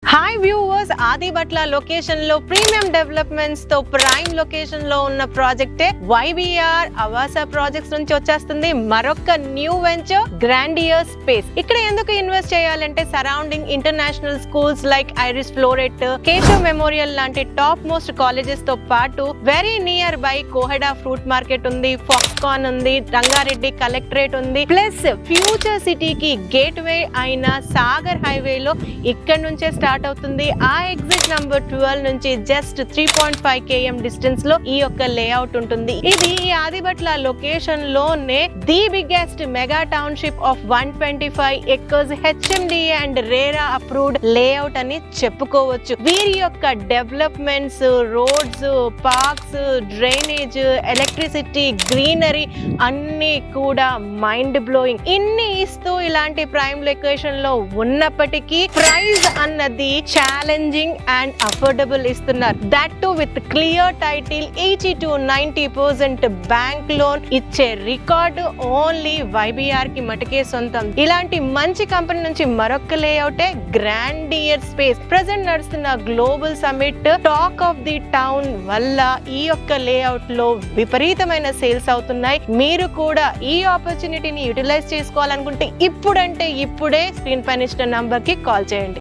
Hi viewers, Adibatla location లో premium developments తో prime location లో ఉన్న ప్రాజెక్టే వైబిఆర్ ఆవాస ప్రాజెక్ట్స్ నుంచి వచ్చేస్తుంది మరొక న్యూ వెంచర్ గ్రాండియర్ స్పేస్. ఇక్కడ ఎందుకు ఇన్వెస్ట్ చేయాలంటే surrounding international schools like iris floret, Keshav memorial లాంటి టాప్ మోస్ట్ కాలేజెస్ తో పాటు very near by Koheda fruit market ఉంది, ఫాక్స్కాన్ ఉంది, రంగారెడ్డి కలెక్టరేట్ ఉంది, ప్లస్ ఫ్యూచర్ సిటీకి గేట్ వే అయిన సాగర్ హైవే లో ఇక్కడ నుంచే స్టార్ట్ అవుతుంది. ఆ ఎగ్జిట్ నంబర్ 12 నుంచి జస్ట్ 3.5 km డిస్టెన్స్ లో ఈ యొక్క లేఅవుట్ ఉంటుంది. ఇది ఈ ఆదిబట్ల లొకేషన్ లోనే the biggest mega township of 125 acres HMDA and RERA approved layout అని చెప్పుకోవచ్చు. వీరి యొక్క developments, roads, parks, drainage, electricity, greenery అన్ని కూడా మైండ్ బ్లోయింగ్. ఇన్ని ఇస్తూ ఇలాంటి ప్రైమ్ లొకేషన్ లో ఉన్నప్పటికీ ప్రైస్ అన్నది ఛాలెంజింగ్ అండ్ అఫోర్డబుల్ ఇస్తున్నారు. That to with clear title, 80 to 90% bank loan ఇచ్చే రికార్డు ఓన్లీ వైబిఆర్ కి మటుకే సొంతం. ఇలాంటి మంచి కంపెనీ నుంచి మరొక లేఅవుటే గ్రాండియర్ స్పేస్. ప్రెసెంట్ నడుస్తున్న global summit talk of the town వల్ల ఈ యొక్క లేఅవుట్ లో విపరీతమైన సేల్స్ అవుతున్నాయి. మీరు కూడా ఈ ఆపర్చునిటీని యూటిలైజ్ చేసుకోవాలనుకుంటే ఇప్పుడే స్క్రీన్ పైన ఇచ్చిన నంబర్ కి కాల్ చేయండి.